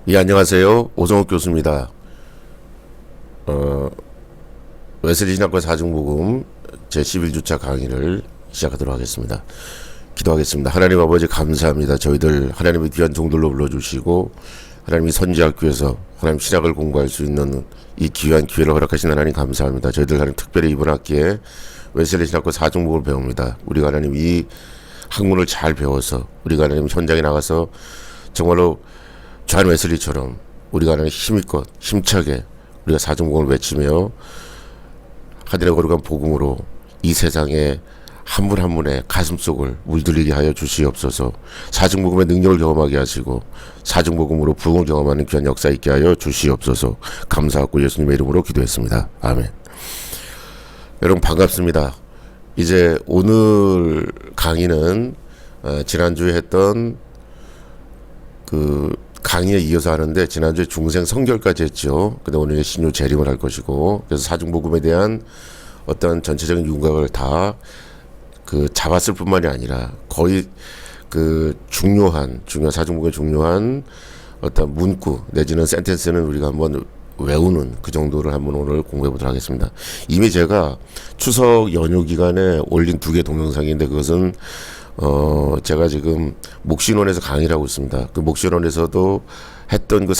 예, 안녕하세요. 오성욱 교수입니다. 웨슬리 신학과 사중복음 제11주차 강의를 시작하도록 하겠습니다. 기도하겠습니다. 하나님 아버지 감사합니다. 저희들 하나님의 귀한 종들로 불러주시고 하나님이 선지학교에서 하나님 신학을 공부할 수 있는 이 귀한 기회를 허락하신 하나님 감사합니다. 저희들 하나님 특별히 이번 학기에 웨슬리 신학과 사중복음을 배웁니다. 우리가 하나님 이 학문을 잘 배워서 우리가 하나님 현장에 나가서 정말로 존 웨슬리처럼 우리가 하나님 힘있고 힘차게 우리가 사중복음을 외치며 하늘의 거룩한 복음으로 이 세상에 한 분 한 분의 가슴속을 물들이게 하여 주시옵소서. 사중복음의 능력을 경험하게 하시고 사중복음으로 부흥을 경험하는 귀한 역사 있게 하여 주시옵소서. 감사하고 예수님의 이름으로 기도했습니다. 아멘. 여러분 반갑습니다. 이제 오늘 강의는 지난주에 했던 그 강의에 이어서 하는데 지난주에 중생 성결까지 했죠. 근데 오늘 신유 재림을 할 것이고 그래서 사중복음에 대한 어떤 전체적인 윤곽을 다 그 잡았을 뿐만이 아니라 거의 그 중요한 사중복음의 중요한 어떤 문구 내지는 센텐스는 우리가 한번 외우는 그 정도를 한번 오늘 공부해 보도록 하겠습니다. 이미 제가 추석 연휴 기간에 올린 2개 동영상인데 그것은 제가 지금 목신원에서 강의를 하고 있습니다. 그 목신원에서도 했던 그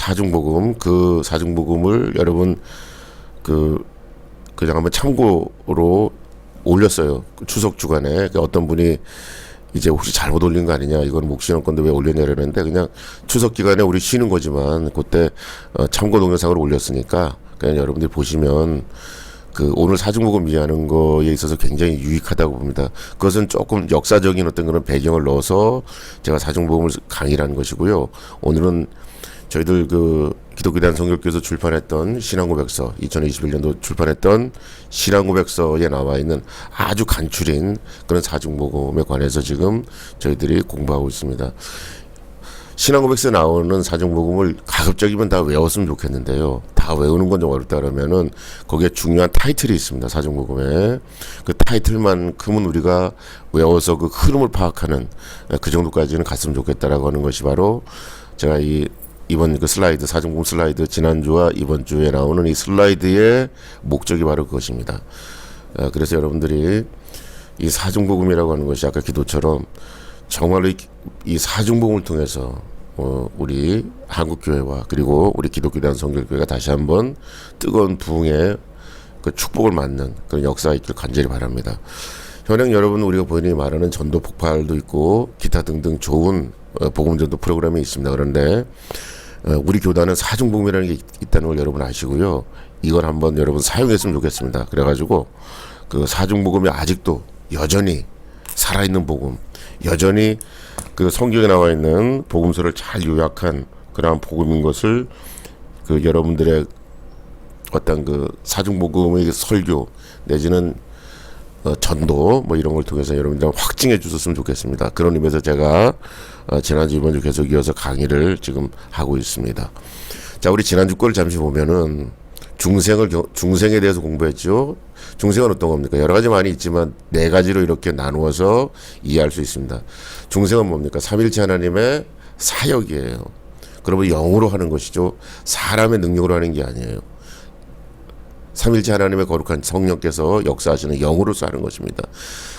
사중복음을 여러분 그냥 한번 참고로 올렸어요. 그 추석 주간에 어떤 분이 이제 혹시 잘못 올린 거 아니냐, 이건 목신원 건데 왜 올렸냐 그러는데 그냥 추석 기간에 우리 쉬는 거지만 그때 참고 동영상을 올렸으니까 그냥 여러분들이 보시면 그 오늘 사중복음 이해하는 거에 있어서 굉장히 유익하다고 봅니다. 그것은 조금 역사적인 어떤 그런 배경을 넣어서 제가 사중복음을 강의를 한 것이고요. 오늘은 저희들 그 기독교대한 성결교에서 출판했던 신앙고백서 2021년도 출판했던 신앙고백서에 나와 있는 아주 간추린 그런 사중복음에 관해서 지금 저희들이 공부하고 있습니다. 신앙고백서에 나오는 사중복음을 가급적이면 다 외웠으면 좋겠는데요. 다 외우는 건 좀 어렵다 그러면은 거기에 중요한 타이틀이 있습니다. 사중복음에 그 타이틀만큼은 우리가 외워서 그 흐름을 파악하는 그 정도까지는 갔으면 좋겠다라고 하는 것이 바로 제가 이번 그 슬라이드 사중복음 슬라이드 지난주와 이번 주에 나오는 이 슬라이드의 목적이 바로 그것입니다. 그래서 여러분들이 이 사중복음이라고 하는 것이 아까 기도처럼 정말로 이 사중복음을 통해서 우리 한국교회와 그리고 우리 기독교대한 성결교회가 다시 한번 뜨거운 부흥의 그 축복을 맞는 그런 역사가 있길 간절히 바랍니다. 현행 여러분 우리가 본인이 말하는 전도 폭발도 있고 기타 등등 좋은 복음전도 프로그램이 있습니다. 그런데 우리 교단은 사중복음이라는 게 있다는 걸 여러분 아시고요. 이걸 한번 여러분 사용했으면 좋겠습니다. 그래가지고 그 사중복음이 아직도 여전히 살아있는 복음, 여전히 그 성경에 나와 있는 복음서를 잘 요약한 그러한 복음인 것을 그 여러분들의 어떤 그 사중복음의 설교 내지는 전도 뭐 이런 걸 통해서 여러분들 확증해 주셨으면 좋겠습니다. 그런 의미에서 제가 지난주 이번 주 계속 이어서 강의를 지금 하고 있습니다. 자, 우리 지난주 거를 잠시 보면은 중생에 대해서 공부했죠. 중생은 어떤 겁니까? 여러 가지 많이 있지만 4가지로 이렇게 나누어서 이해할 수 있습니다. 중생은 뭡니까? 삼일체 하나님의 사역이에요. 그러면 영으로 하는 것이죠. 사람의 능력으로 하는 게 아니에요. 삼일체 하나님의 거룩한 성령께서 역사하시는 영으로서 하는 것입니다.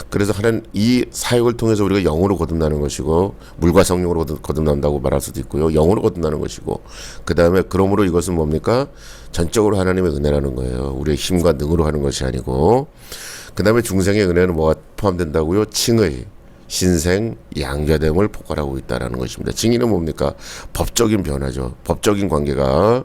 그래서 하나님 이 사역을 통해서 우리가 영으로 거듭나는 것이고 물과 성령으로 거듭난다고 말할 수도 있고요. 영으로 거듭나는 것이고 그 다음에 그러므로 이것은 뭡니까? 전적으로 하나님의 은혜라는 거예요. 우리의 힘과 능으로 하는 것이 아니고 그 다음에 중생의 은혜는 뭐가 포함된다고요? 칭의, 신생, 양자됨을 포괄하고 있다는 것입니다. 칭의는 뭡니까? 법적인 변화죠. 법적인 관계가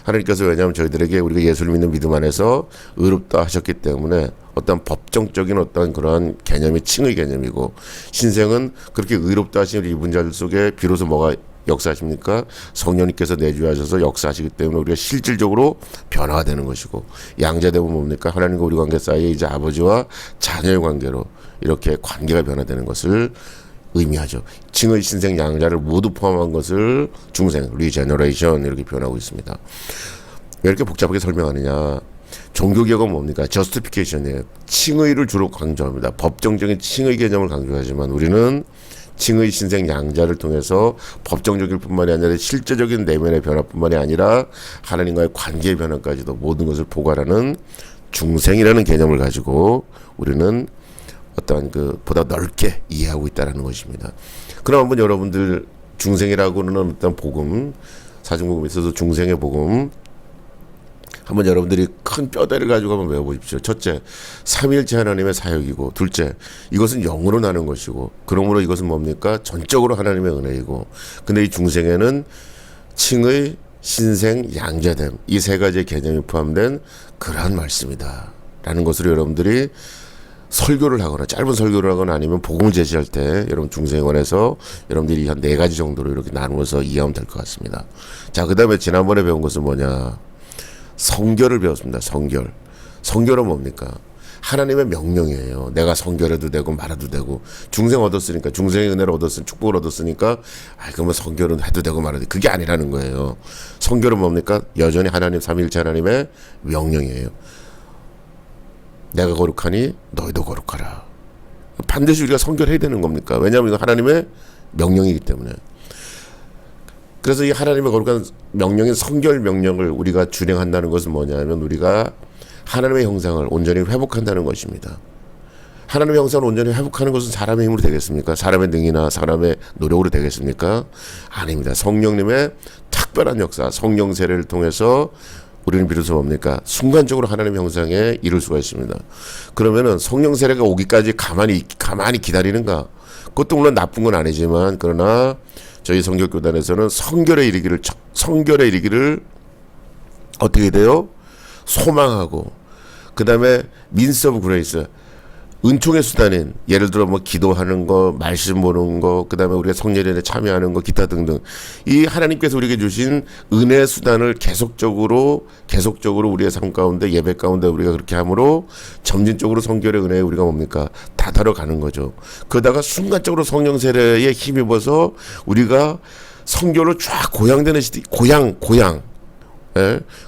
하나님께서 왜냐하면 저희들에게 우리가 예수를 믿는 믿음 안에서 의롭다 하셨기 때문에 어떤 법정적인 어떤 그러한 개념이 칭의 개념이고 신생은 그렇게 의롭다 하신 우리 이분 자들 속에 비로소 뭐가 역사하십니까? 성령님께서 내주하셔서 역사하시기 때문에 우리가 실질적으로 변화가 되는 것이고 양자됨은 뭡니까? 하나님과 우리 관계 사이에 이제 아버지와 자녀의 관계로 이렇게 관계가 변화되는 것을 의미하죠. 칭의, 신생, 양자를 모두 포함한 것을 중생, 리제너레이션 이렇게 표현하고 있습니다. 왜 이렇게 복잡하게 설명하느냐? 종교개혁은 뭡니까? 저스티피케이션이에요. 칭의를 주로 강조합니다. 법정적인 칭의 개념을 강조하지만 우리는 칭의 신생 양자를 통해서 법정적일 뿐만이 아니라 실제적인 내면의 변화뿐만이 아니라 하나님과의 관계의 변화까지도 모든 것을 포괄하는 중생이라는 개념을 가지고 우리는 어떠한 그 보다 넓게 이해하고 있다는 것입니다. 그럼 한번 여러분들 중생이라고는 어떤 복음, 사중복음에 있어서 중생의 복음 한번 여러분들이 큰 뼈대를 가지고 한번 외워보십시오. 첫째, 삼위일체 하나님의 사역이고, 둘째, 이것은 영으로 나는 것이고, 그러므로 이것은 뭡니까? 전적으로 하나님의 은혜이고, 근데 이 중생에는 칭의, 신생, 양자됨, 이 세 가지의 개념이 포함된 그러한 말씀이다 라는 것으로 여러분들이 설교를 하거나 짧은 설교를 하거나 아니면 복음을 제시할 때 여러분 중생에 관해서 여러분들이 한 4가지 정도로 이렇게 나누어서 이해하면 될 것 같습니다. 자, 그 다음에 지난번에 배운 것은 뭐냐? 성결을 배웠습니다. 성결. 성결은 뭡니까? 하나님의 명령이에요. 내가 성결해도 되고 말아도 되고, 중생 얻었으니까, 중생의 은혜를 얻었으니까, 축복을 얻었으니까 그러면 성결은 해도 되고 말아도 되고, 그게 아니라는 거예요. 성결은 뭡니까? 여전히 하나님 삼위일체 하나님의 명령이에요. 내가 거룩하니 너희도 거룩하라. 반드시 우리가 성결해야 되는 겁니까? 왜냐하면 이거 하나님의 명령이기 때문에. 그래서 이 하나님의 거룩한 명령인 성결 명령을 우리가 준행한다는 것은 뭐냐면 우리가 하나님의 형상을 온전히 회복한다는 것입니다. 하나님의 형상을 온전히 회복하는 것은 사람의 힘으로 되겠습니까? 사람의 능이나 사람의 노력으로 되겠습니까? 아닙니다. 성령님의 특별한 역사, 성령 세례를 통해서 우리는 비로소 뭡니까? 순간적으로 하나님의 형상에 이룰 수가 있습니다. 그러면은 성령 세례가 오기까지 가만히 기다리는가? 그것도 물론 나쁜 건 아니지만, 그러나 저희 성결교단에서는 성결에 이르기를 어떻게 돼요? 소망하고, 그 다음에 민스 오브 그레이스, 은총의 수단인, 예를 들어 뭐 기도하는 거, 말씀 보는 거, 그 다음에 우리가 성례례에 참여하는 거, 기타 등등, 이 하나님께서 우리에게 주신 은혜의 수단을 계속적으로 우리의 삶 가운데, 예배 가운데 우리가 그렇게 함으로 점진적으로 성결의 은혜에 우리가 뭡니까? 다다뤄가는 거죠. 그러다가 순간적으로 성령 세례에 힘입어서 우리가 성결로 쫙 고양되는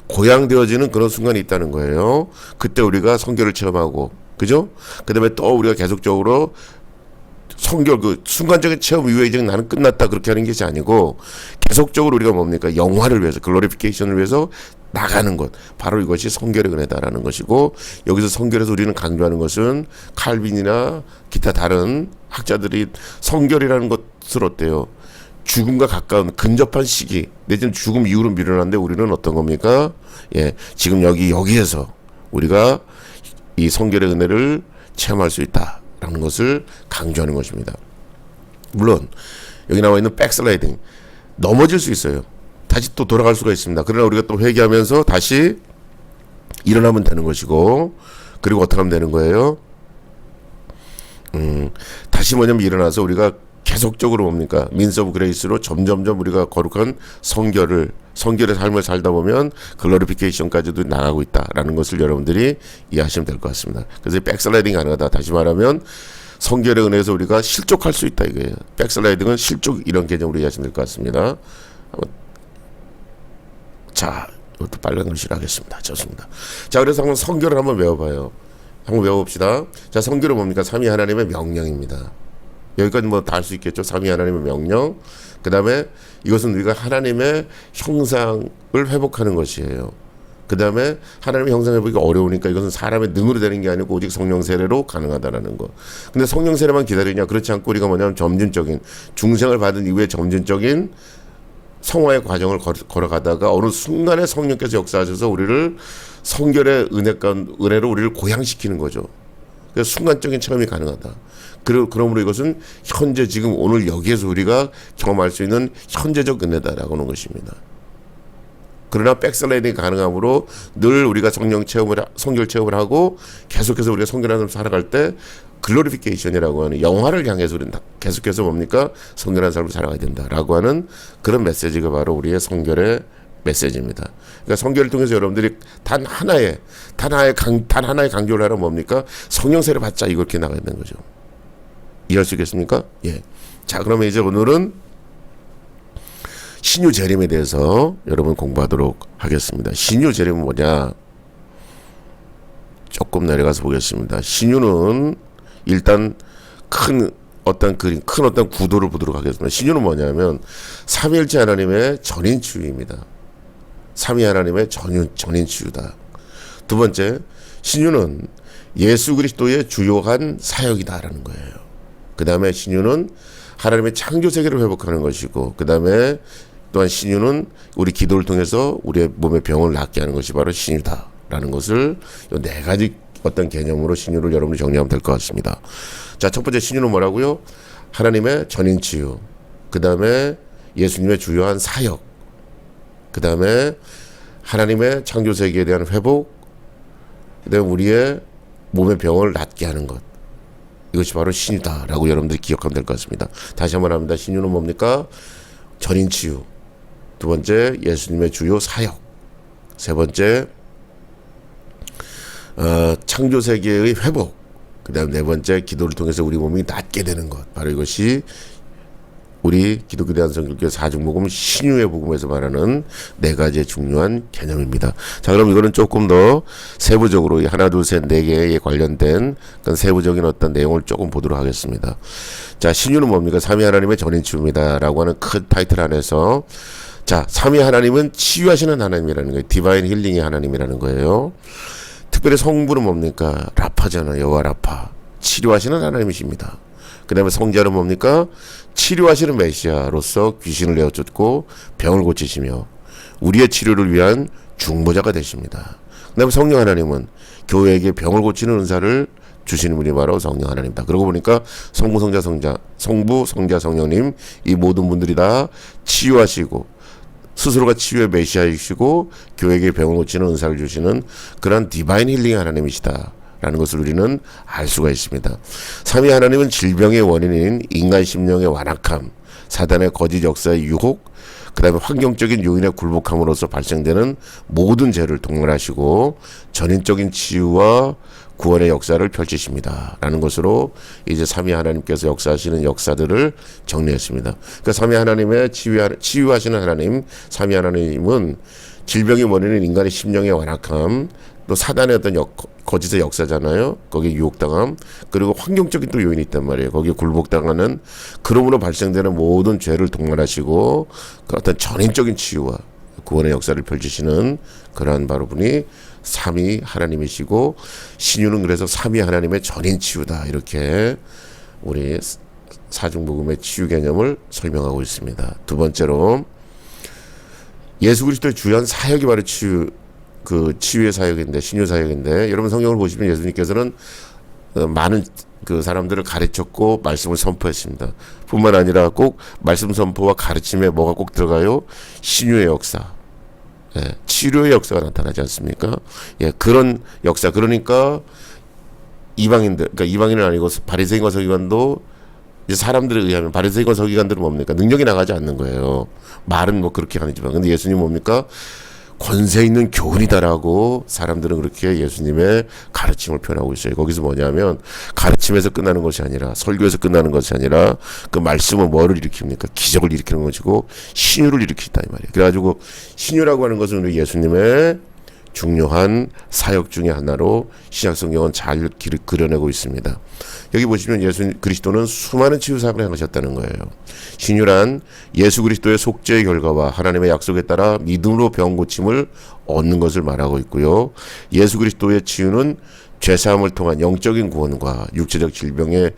고양되어지는 그런 순간이 있다는 거예요. 그때 우리가 성결을 체험하고, 그죠? 그 다음에 또 우리가 계속적으로 성결, 그 순간적인 체험 이후에 이제 나는 끝났다 그렇게 하는 것이 아니고 계속적으로 우리가 뭡니까? 영화를 위해서, 글로리피케이션을 위해서 나가는 것. 바로 이것이 성결의 은혜다라는 것이고, 여기서 성결에서 우리는 강조하는 것은 칼빈이나 기타 다른 학자들이 성결이라는 것을 어때요? 죽음과 가까운 근접한 시기, 내지는 죽음 이후로 미뤄놨는데 우리는 어떤 겁니까? 지금 여기에서 우리가 이 성결의 은혜를 체험할 수 있다라는 것을 강조하는 것입니다. 물론 여기 나와 있는 백슬라이딩, 넘어질 수 있어요. 다시 또 돌아갈 수가 있습니다. 그러나 우리가 또 회개하면서 다시 일어나면 되는 것이고, 그리고 어떻게 하면 되는 거예요? 다시 뭐냐면 일어나서 우리가 계속적으로 뭡니까? 민스 오브 그레이스로 점점점 우리가 거룩한 성결의 삶을 살다 보면 글로리피케이션까지도 나가고 있다라는 것을 여러분들이 이해하시면 될 것 같습니다. 그래서 백슬라이딩이 가능하다. 다시 말하면 성결의 은혜에서 우리가 실족할 수 있다 이거예요. 백슬라이딩은 실족, 이런 개념으로 이해하시면 될 것 같습니다. 자, 이것도 빨간 글씨로 하겠습니다. 좋습니다. 자, 그래서 한번 성결을 한번 외워봐요. 한번 외워봅시다. 자, 성결은 뭡니까? 삼위 하나님의 명령입니다. 여기까지 뭐 다 할 수 있겠죠. 삼위 하나님의 명령. 그 다음에 이것은 우리가 하나님의 형상을 회복하는 것이에요. 그 다음에 하나님의 형상 회복이 어려우니까 이것은 사람의 능으로 되는 게 아니고 오직 성령 세례로 가능하다는 거. 근데 성령 세례만 기다리냐? 그렇지 않고 우리가 뭐냐면 점진적인, 중생을 받은 이후에 점진적인 성화의 과정을 걸어가다가 어느 순간에 성령께서 역사하셔서 우리를 성결의 은혜로 우리를 고양시키는 거죠. 그래서 순간적인 체험이 가능하다. 그러므로 이것은 현재 지금 오늘 여기에서 우리가 경험할 수 있는 현재적 은혜다라고 하는 것입니다. 그러나 백슬라이딩이 가능하므로 늘 우리가 성결 체험을 하고 계속해서 우리가 성결하는 삶을 살아갈 때 글로리피케이션이라고 하는 영화를 향해서 우리는 계속해서 뭡니까? 성결한 삶을 살아가야 된다라고 하는 그런 메시지가 바로 우리의 성결의 메시지입니다. 그러니까 성결을 통해서 여러분들이 단 하나의 강조를 하라 뭡니까? 성령 세례 받자, 이렇게 나가야 되는 거죠. 이해할 수 있겠습니까? 예. 자, 그러면 이제 오늘은 신유 재림에 대해서 여러분 공부하도록 하겠습니다. 신유 재림은 뭐냐? 조금 내려가서 보겠습니다. 신유는 일단 큰 어떤 그림, 큰 어떤 구도를 보도록 하겠습니다. 신유는 뭐냐면 삼위일체 하나님의 전인치유입니다. 삼위 하나님의 전인치유다. 두 번째, 신유는 예수 그리스도의 주요한 사역이다라는 거예요. 그 다음에 신유는 하나님의 창조 세계를 회복하는 것이고, 그 다음에 또한 신유는 우리 기도를 통해서 우리의 몸의 병을 낫게 하는 것이 바로 신유다라는 것을 이 네 가지 어떤 개념으로 신유를 여러분이 정리하면 될 것 같습니다. 자, 첫 번째 신유는 뭐라고요? 하나님의 전인치유, 그 다음에 예수님의 주요한 사역, 그 다음에 하나님의 창조 세계에 대한 회복, 그 다음에 우리의 몸의 병을 낫게 하는 것. 이것이 바로 신유다라고 여러분들이 기억하면 될 것 같습니다. 다시 한번 합니다. 신유는 뭡니까? 전인치유. 두 번째, 예수님의 주요 사역. 세 번째, 창조 세계의 회복. 그 다음 네 번째, 기도를 통해서 우리 몸이 낫게 되는 것. 바로 이것이 우리 기독교 대한성결교회 사중복음 신유의 복음에서 말하는 네 가지의 중요한 개념입니다. 자, 그럼 이거는 조금 더 세부적으로 하나, 둘, 셋, 네 개에 관련된 그런 세부적인 어떤 내용을 조금 보도록 하겠습니다. 자, 신유는 뭡니까? 삼위 하나님의 전인치유입니다라고 하는 큰 타이틀 안에서, 자, 삼위 하나님은 치유하시는 하나님이라는 거예요. 디바인 힐링의 하나님이라는 거예요. 특별히 성부는 뭡니까? 라파잖아요. 여호와 라파. 치료하시는 하나님이십니다. 그 다음에 성자는 뭡니까? 치료하시는 메시아로서 귀신을 내어쫓고 병을 고치시며 우리의 치료를 위한 중보자가 되십니다. 그 다음에 성령 하나님은 교회에게 병을 고치는 은사를 주시는 분이 바로 성령 하나님이다. 그러고 보니까 성부, 성자, 성령님 이 모든 분들이 다 치유하시고 스스로가 치유의 메시아이시고 교회에게 병을 고치는 은사를 주시는 그런 디바인 힐링 하나님이시다 라는 것을 우리는 알 수가 있습니다. 삼위 하나님은 질병의 원인인 인간 심령의 완악함, 사단의 거짓 역사의 유혹, 그 다음에 환경적인 요인의 굴복함으로써 발생되는 모든 죄를 동원하시고 전인적인 치유와 구원의 역사를 펼치십니다 라는 것으로 이제 삼위 하나님께서 역사하시는 역사들을 정리했습니다. 그러니까 삼위 하나님의 치유하시는 하나님, 삼위 하나님은 질병의 원인은 인간의 심령의 완악함, 또 사단의 어떤 거짓의 역사잖아요. 거기에 유혹당함, 그리고 환경적인 또 요인이 있단 말이에요. 거기에 굴복당하는, 그러므로 발생되는 모든 죄를 동반하시고 그 어떤 전인적인 치유와 구원의 역사를 펼치시는 그러한 바로 분이 삼위 하나님이시고, 신유는 그래서 삼위 하나님의 전인 치유다, 이렇게 우리 사중복음의 치유 개념을 설명하고 있습니다. 두 번째로 예수 그리스도의 주요한 사역이 바로 치유의 사역인데, 신유 사역인데, 여러분 성경을 보시면 예수님께서는 많은 그 사람들을 가르쳤고 말씀을 선포했습니다. 뿐만 아니라 꼭 말씀 선포와 가르침에 뭐가 꼭 들어가요? 신유의 역사, 치료의 역사가 나타나지 않습니까? 그런 역사. 그러니까 이방인들, 그러니까 이방인은 아니고 바리새인과 서기관도 이제 사람들에 의하면 바리새인과 서기관들은 뭡니까? 능력이 나가지 않는 거예요. 말은 뭐 그렇게 하지만, 근데 예수님 뭡니까? 권세 있는 교훈이다라고 사람들은 그렇게 예수님의 가르침을 표현하고 있어요. 거기서 뭐냐면 가르침에서 끝나는 것이 아니라, 설교에서 끝나는 것이 아니라 그 말씀은 뭐를 일으킵니까? 기적을 일으키는 것이고 신유를 일으키다 이 말이에요. 그래가지고 신유라고 하는 것은 우리 예수님의 중요한 사역 중의 하나로 신약성경은 잘 그려내고 있습니다. 여기 보시면 예수 그리스도는 수많은 치유 사역을 행하셨다는 거예요. 신유란 예수 그리스도의 속죄의 결과와 하나님의 약속에 따라 믿음으로 병 고침을 얻는 것을 말하고 있고요. 예수 그리스도의 치유는 죄사함을 통한 영적인 구원과 육체적 질병의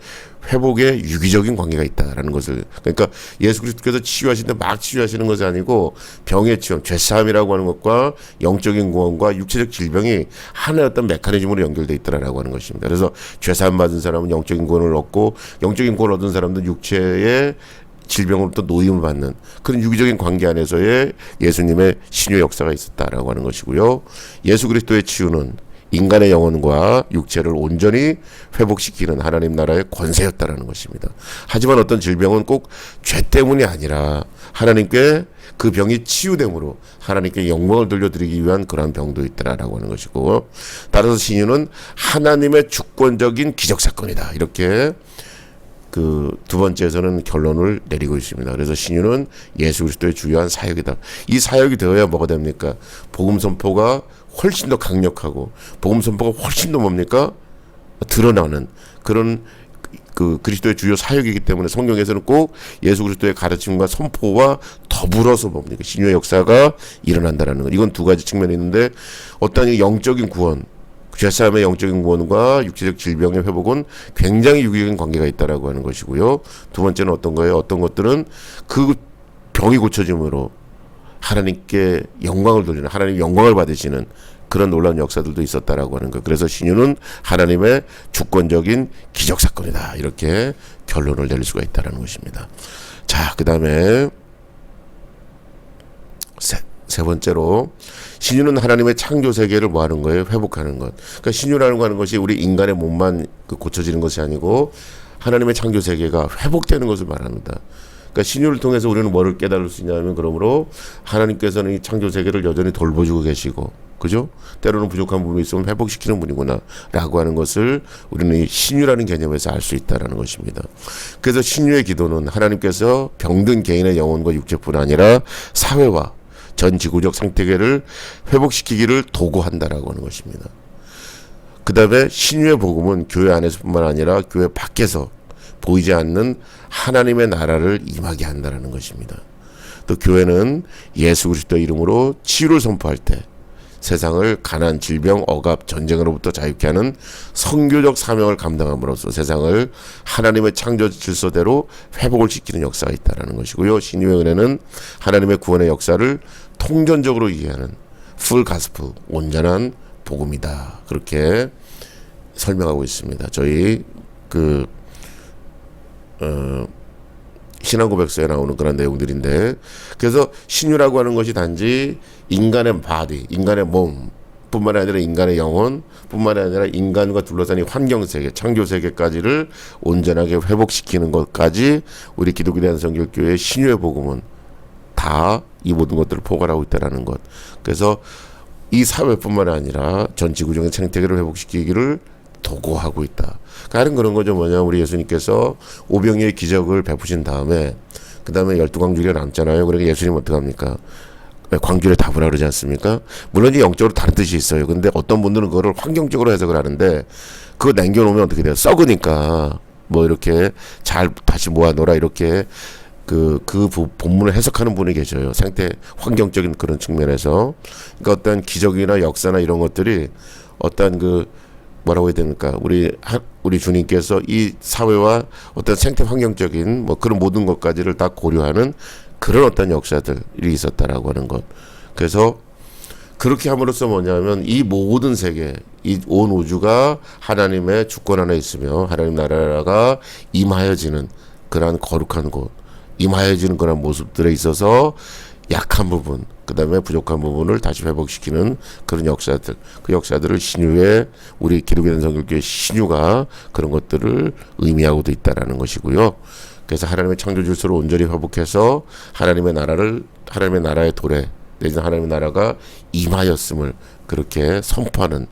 회복에 유기적인 관계가 있다라는 것을, 그러니까 예수 그리스도께서 치유하시는데 막 치유하시는 것이 아니고 병의 치유, 죄사함이라고 하는 것과 영적인 구원과 육체적 질병이 하나의 어떤 메커니즘으로 연결되어 있다라고 하는 것입니다. 그래서 죄사함 받은 사람은 영적인 구원을 얻고, 영적인 구원을 얻은 사람은 육체의 질병으로부터 노임을 받는 그런 유기적인 관계 안에서의 예수님의 신유 역사가 있었다라고 하는 것이고요. 예수 그리스도의 치유는 인간의 영혼과 육체를 온전히 회복시키는 하나님 나라의 권세였다라는 것입니다. 하지만 어떤 질병은 꼭 죄 때문이 아니라 하나님께 그 병이 치유됨으로 하나님께 영광을 돌려드리기 위한 그러한 병도 있다라고 하는 것이고, 따라서 신유는 하나님의 주권적인 기적사건이다, 이렇게 그 두 번째에서는 결론을 내리고 있습니다. 그래서 신유는 예수 그리스도의 주요한 사역이다. 이 사역이 되어야 뭐가 됩니까? 복음 선포가 훨씬 더 강력하고 복음 선포가 훨씬 더 뭡니까? 드러나는 그런 그 그리스도의 주요 사역이기 때문에 성경에서는 꼭 예수 그리스도의 가르침과 선포와 더불어서 뭡니까? 신유의 역사가 일어난다라는 것. 이건 두 가지 측면이 있는데 어떤 영적인 구원, 죄사함의 영적인 구원과 육체적 질병의 회복은 굉장히 유기적인 관계가 있다라고 하는 것이고요. 두 번째는 어떤 거예요? 어떤 것들은 그 병이 고쳐짐으로 하나님께 영광을 돌리는, 하나님 영광을 받으시는 그런 놀라운 역사들도 있었다라고 하는 것. 그래서 신유는 하나님의 주권적인 기적 사건이다. 이렇게 결론을 내릴 수가 있다라는 것입니다. 자, 그 다음에 세 번째로 신유는 하나님의 창조 세계를 뭐 하는 거예요? 회복하는 것. 그러니까 신유라는 거 하는 것이 우리 인간의 몸만 고쳐지는 것이 아니고 하나님의 창조 세계가 회복되는 것을 말합니다. 그러니까 신유를 통해서 우리는 뭐를 깨달을 수 있냐면 그러므로 하나님께서는 이 창조 세계를 여전히 돌보시고 계시고, 그죠? 때로는 부족한 부분이 있으면 회복시키는 분이구나 라고 하는 것을 우리는 이 신유라는 개념에서 알 수 있다는 것입니다. 그래서 신유의 기도는 하나님께서 병든 개인의 영혼과 육체뿐 아니라 사회와 전 지구적 생태계를 회복시키기를 도구한다라고 하는 것입니다. 그 다음에 신유의 복음은 교회 안에서뿐만 아니라 교회 밖에서 보이지 않는 하나님의 나라를 임하게 한다는 것입니다. 또 교회는 예수 그리스도의 이름으로 치유를 선포할 때 세상을 가난, 질병, 억압, 전쟁으로부터 자유케 하는 선교적 사명을 감당함으로써 세상을 하나님의 창조 질서대로 회복을 시키는 역사가 있다는 것이고요. 신유의 은혜는 하나님의 구원의 역사를 통전적으로 이해하는 풀 가스펠, 온전한 복음이다. 그렇게 설명하고 있습니다. 저희 신앙고백서에 나오는 그런 내용들인데, 그래서 신유라고 하는 것이 단지 인간의 바디, 인간의 몸 뿐만 아니라 인간의 영혼 뿐만 아니라 인간과 둘러싼 이 환경세계, 창조세계까지를 온전하게 회복시키는 것까지 우리 기독교 대한성결교회의 신유의 복음은 다 이 모든 것들을 포괄하고 있다는 것. 그래서 이 사회뿐만 아니라 전 지구적인 생태계를 회복시키기를 도구하고 있다. 그런 거죠. 뭐냐, 우리 예수님께서 오병이의 기적을 베푸신 다음에 그 다음에 12광주리가 남잖아요. 그러니까 예수님은 어떻게 합니까? 광주리에 답으라 그러지 않습니까? 물론 이 영적으로 다른 뜻이 있어요. 근데 어떤 분들은 그거를 환경적으로 해석을 하는데 그거 남겨놓으면 어떻게 돼요? 썩으니까 뭐 이렇게 잘 다시 모아놓으라 이렇게 그 본문을 해석하는 분이 계셔요. 생태 환경적인 그런 측면에서. 그러니까 어떤 기적이나 역사나 이런 것들이 어떤 뭐라고 해야 됩니까? 우리 주님께서 이 사회와 어떤 생태 환경적인 뭐 그런 모든 것까지를 다 고려하는 그런 어떤 역사들이 있었다라고 하는 것. 그래서 그렇게 함으로써 뭐냐면 이 모든 세계, 이 온 우주가 하나님의 주권 안에 있으며 하나님 나라가 임하여지는 그러한 거룩한 곳, 임하여지는 그런 모습들에 있어서 약한 부분, 그 다음에 부족한 부분을 다시 회복시키는 그런 역사들, 그 역사들을 신유의 우리 기독교 성결교회 신유가 그런 것들을 의미하고도 있다라는 것이고요. 그래서 하나님의 창조 질서를 온전히 회복해서 하나님의 나라의 도래 내지는 하나님의 나라가 임하였음을 그렇게 선포하는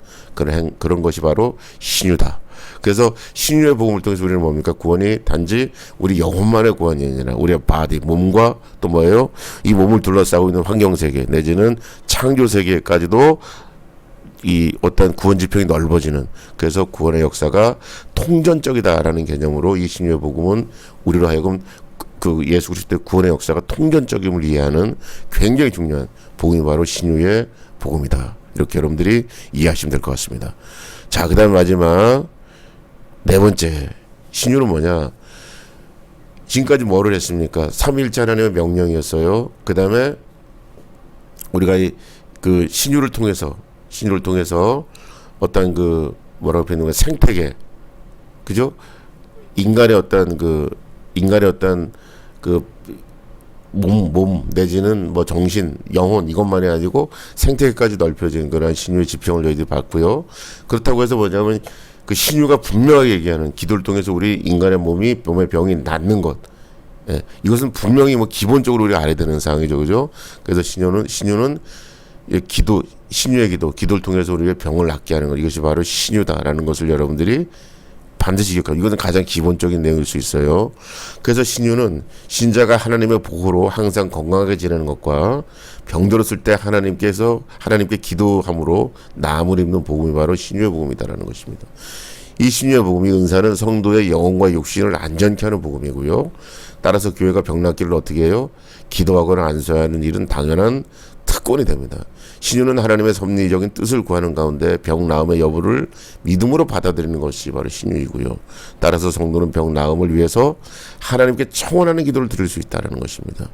그런 것이 바로 신유다. 그래서 신유의 복음을 통해서 우리는 뭡니까? 구원이 단지 우리 영혼만의 구원이 아니라 우리의 바디, 몸과 또 뭐예요? 이 몸을 둘러싸고 있는 환경세계 내지는 창조세계까지도 이 어떤 구원 지평이 넓어지는, 그래서 구원의 역사가 통전적이다라는 개념으로 이 신유의 복음은 우리로 하여금 그 예수 그리스도의 구원의 역사가 통전적임을 이해하는 굉장히 중요한 복음이 바로 신유의 복음이다. 이렇게 여러분들이 이해하시면 될 것 같습니다. 자, 그 다음에 마지막 네 번째, 신유는 뭐냐? 지금까지 뭐를 했습니까? 삼위일체 하나님의 명령이었어요. 그 다음에 우리가 그 신유를 통해서 어떤 뭐라고 표현하는 생태계, 그죠? 인간의 어떤 몸 내지는 뭐 정신, 영혼 이것만이 아니고 생태계까지 넓혀진 그런 신유의 지평을 저희들이 봤고요. 그렇다고 해서 뭐냐면 그 신유가 분명하게 얘기하는 기도를 통해서 우리 인간의 몸의 병이 낫는 것. 예, 이것은 분명히 뭐 기본적으로 우리가 알아야 되는 사항이죠, 그죠? 그래서 신유는 신유의 기도를 통해서 우리의 병을 낫게 하는 것. 이것이 바로 신유다라는 것을 여러분들이 반드시 기억하고, 이것은 가장 기본적인 내용일 수 있어요. 그래서 신유는 신자가 하나님의 보호로 항상 건강하게 지내는 것과 병들었을 때 하나님께 기도함으로 나음을 입는 복음이 바로 신유의 복음이다라는 것입니다. 이 신유의 복음이 은사는 성도의 영혼과 육신을 안전케 하는 복음이고요. 따라서 교회가 병 낫기를 어떻게 해요? 기도하거나 안수하는 일은 당연한 특권이 됩니다. 신유는 하나님의 섭리적인 뜻을 구하는 가운데 병 나음의 여부를 믿음으로 받아들이는 것이 바로 신유이고요. 따라서 성도는 병 나음을 위해서 하나님께 청원하는 기도를 드릴 수 있다는 것입니다.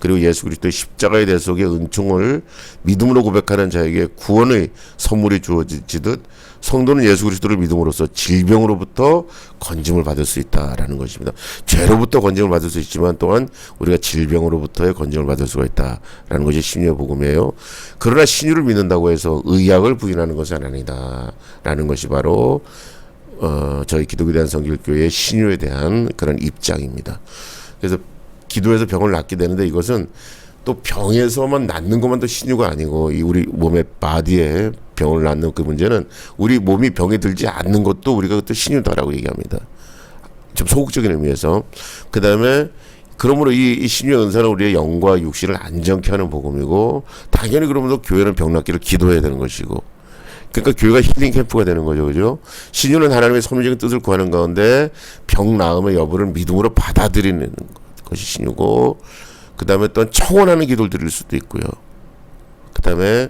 그리고 예수 그리스도의 십자가의 대속의 은총을 믿음으로 고백하는 자에게 구원의 선물이 주어지듯 성도는 예수 그리스도를 믿음으로써 질병으로부터 건짐을 받을 수 있다라는 것입니다. 죄로부터 건짐을 받을 수 있지만 또한 우리가 질병으로부터의 건짐을 받을 수가 있다라는 것이 신유의 복음이에요. 그러나 신유를 믿는다고 해서 의학을 부인하는 것은 아니다라는 것이 바로 저희 기독에 대한 성길교회의 신유에 대한 그런 입장입니다. 그래서 기도해서 병을 낫게 되는데 이것은 또 병에서만 낫는 것만 더 신유가 아니고 이 우리 몸의 바디에 병을 낫는 그 문제는 우리 몸이 병에 들지 않는 것도 우리가 또 신유다라고 얘기합니다. 좀 소극적인 의미에서. 그 다음에 그러므로 이 신유의 은사는 우리의 영과 육신을 안정케 하는 복음이고 당연히 그러면서 교회는 병 낫기를 기도해야 되는 것이고 그러니까 교회가 힐링 캠프가 되는 거죠. 그죠? 신유는 하나님의 섭리적인 뜻을 구하는 가운데 병 나음의 여부를 믿음으로 받아들이는 것이 신유고 그 다음에 또 청원하는 기도를 드릴 수도 있고요. 그 다음에